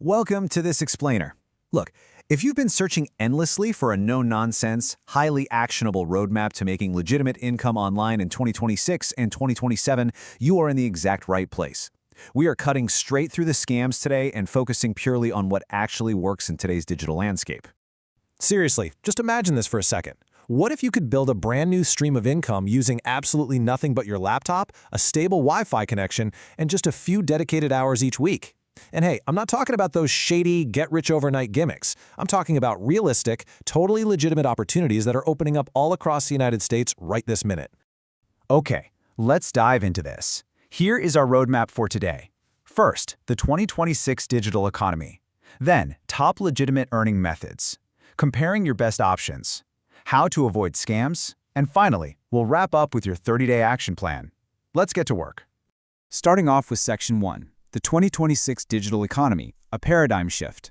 Welcome to this explainer. Look, if you've been searching endlessly for a no-nonsense, highly actionable roadmap to making legitimate income online in 2026 and 2027, you are in the exact right place. We are cutting straight through the scams today and focusing purely on what actually works in today's digital landscape. Seriously, just imagine this for a second. What if you could build a brand new stream of income using absolutely nothing but your laptop, a stable Wi-Fi connection, and just a few dedicated hours each week? And hey, I'm not talking about those shady, get-rich-overnight gimmicks. I'm talking about realistic, totally legitimate opportunities that are opening up all across the United States right this minute. Okay, let's dive into this. Here is our roadmap for today. First, the 2026 digital economy. Then, top legitimate earning methods. Comparing your best options. How to avoid scams. And finally, we'll wrap up with your 30-day action plan. Let's get to work. Starting off with Section 1. The 2026 digital economy, a paradigm shift.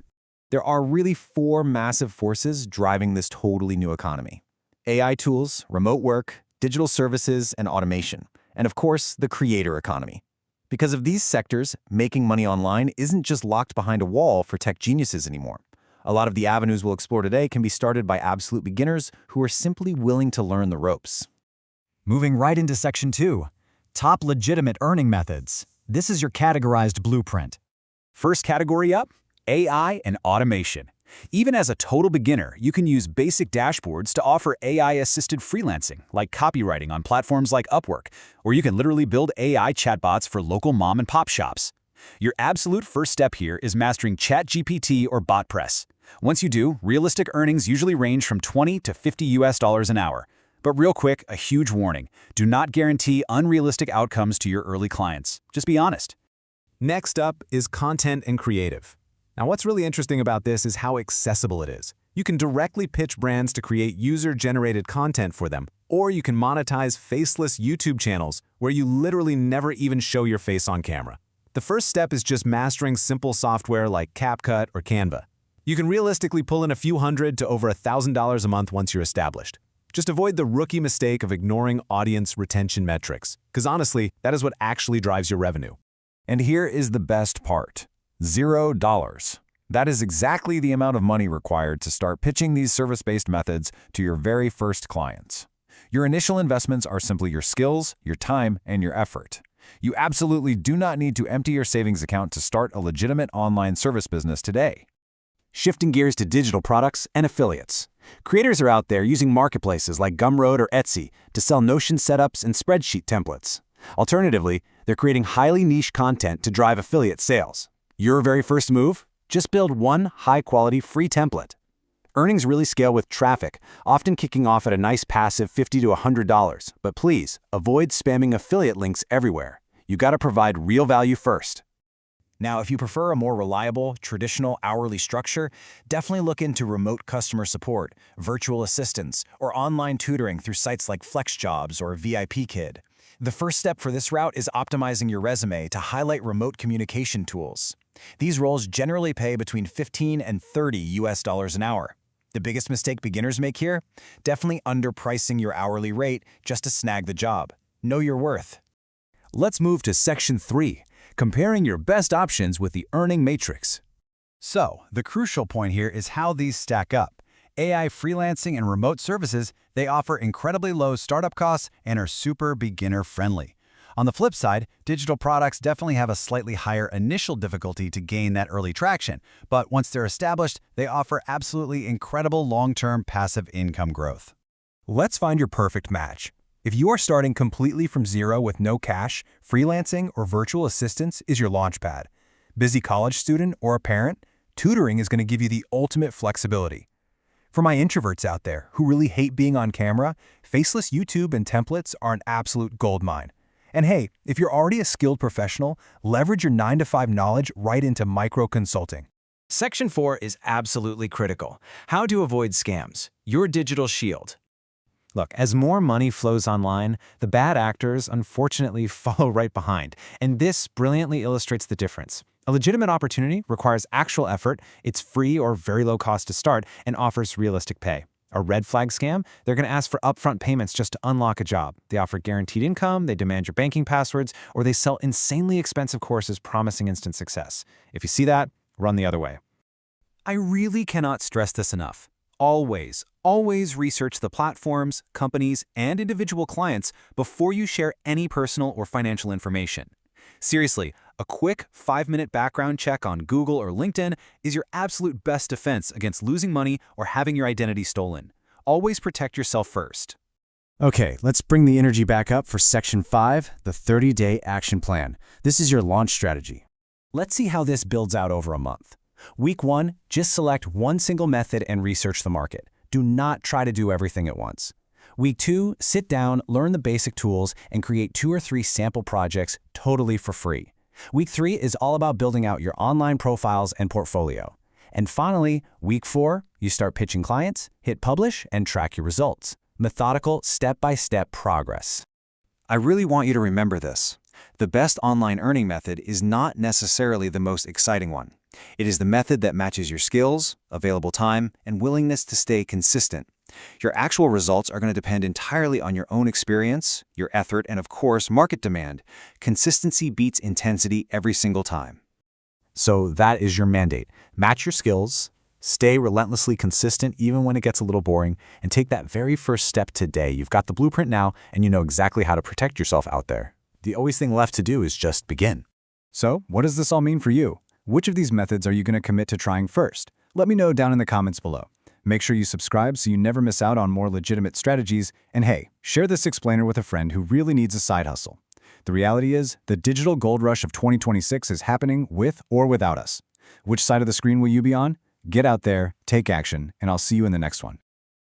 There are really four massive forces driving this totally new economy: AI tools, remote work, digital services, and automation, and of course, the creator economy. Because of these sectors, making money online isn't just locked behind a wall for tech geniuses anymore. A lot of the avenues we'll explore today can be started by absolute beginners who are simply willing to learn the ropes. Moving right into Section 2, top legitimate earning methods. This is your categorized blueprint. First category up, AI and automation. Even as a total beginner, you can use basic dashboards to offer AI-assisted freelancing, like copywriting on platforms like Upwork, or you can literally build AI chatbots for local mom-and-pop shops. Your absolute first step here is mastering ChatGPT or BotPress. Once you do, realistic earnings usually range from $20 to $50 an hour. But real quick, a huge warning. Do not guarantee unrealistic outcomes to your early clients. Just be honest. Next up is content and creative. Now, what's really interesting about this is how accessible it is. You can directly pitch brands to create user-generated content for them, or you can monetize faceless YouTube channels where you literally never even show your face on camera. The first step is just mastering simple software like CapCut or Canva. You can realistically pull in a few hundred to over $1,000 a month once you're established. Just avoid the rookie mistake of ignoring audience retention metrics, because honestly, that is what actually drives your revenue. And here is the best part: $0. That is exactly the amount of money required to start pitching these service-based methods to your very first clients. Your initial investments are simply your skills, your time, and your effort. You absolutely do not need to empty your savings account to start a legitimate online service business today. Shifting gears to digital products and affiliates. Creators are out there using marketplaces like Gumroad or Etsy to sell Notion setups and spreadsheet templates. Alternatively, they're creating highly niche content to drive affiliate sales. Your very first move? Just build one high-quality free template. Earnings really scale with traffic, often kicking off at a nice passive $50 to $100. But please, avoid spamming affiliate links everywhere. You gotta provide real value first. Now, if you prefer a more reliable, traditional hourly structure, definitely look into remote customer support, virtual assistants, or online tutoring through sites like FlexJobs or VIPKid. The first step for this route is optimizing your resume to highlight remote communication tools. These roles generally pay between $15 and $30 an hour. The biggest mistake beginners make here? Definitely underpricing your hourly rate just to snag the job. Know your worth. Let's move to Section 3. Comparing your best options with the earning matrix. So, the crucial point here is how these stack up. AI freelancing and remote services, they offer incredibly low startup costs and are super beginner-friendly. On the flip side, digital products definitely have a slightly higher initial difficulty to gain that early traction, but once they're established, they offer absolutely incredible long-term passive income growth. Let's find your perfect match. If you are starting completely from zero with no cash, freelancing or virtual assistants is your launchpad. Busy college student or a parent, tutoring is going to give you the ultimate flexibility. For my introverts out there who really hate being on camera, faceless YouTube and templates are an absolute goldmine. And hey, if you're already a skilled professional, leverage your 9-to-5 knowledge right into micro-consulting. Section 4 is absolutely critical. How to avoid scams. Your digital shield. Look, as more money flows online, the bad actors unfortunately follow right behind, and this brilliantly illustrates the difference. A legitimate opportunity requires actual effort, it's free or very low cost to start, and offers realistic pay. A red flag scam, they're going to ask for upfront payments just to unlock a job. They offer guaranteed income, they demand your banking passwords, or they sell insanely expensive courses promising instant success. If you see that, run the other way. I really cannot stress this enough. Always research the platforms, companies, and individual clients before you share any personal or financial information. Seriously, a quick 5-minute background check on Google or LinkedIn is your absolute best defense against losing money or having your identity stolen. Always protect yourself first. Okay, let's bring the energy back up for Section 5, the 30-day action plan. This is your launch strategy. Let's see how this builds out over a month. Week 1, just select one single method and research the market. Do not try to do everything at once. Week 2, sit down, learn the basic tools, and create 2 or 3 sample projects totally for free. Week 3 is all about building out your online profiles and portfolio. And finally, Week 4, you start pitching clients, hit publish, and track your results. Methodical, step-by-step progress. I really want you to remember this. The best online earning method is not necessarily the most exciting one. It is the method that matches your skills, available time, and willingness to stay consistent. Your actual results are going to depend entirely on your own experience, your effort, and of course, market demand. Consistency beats intensity every single time. So that is your mandate. Match your skills, stay relentlessly consistent even when it gets a little boring, and take that very first step today. You've got the blueprint now, and you know exactly how to protect yourself out there. The only thing left to do is just begin. So, what does this all mean for you? Which of these methods are you going to commit to trying first? Let me know down in the comments below. Make sure you subscribe so you never miss out on more legitimate strategies, and hey, share this explainer with a friend who really needs a side hustle. The reality is, the digital gold rush of 2026 is happening with or without us. Which side of the screen will you be on? Get out there, take action, and I'll see you in the next one.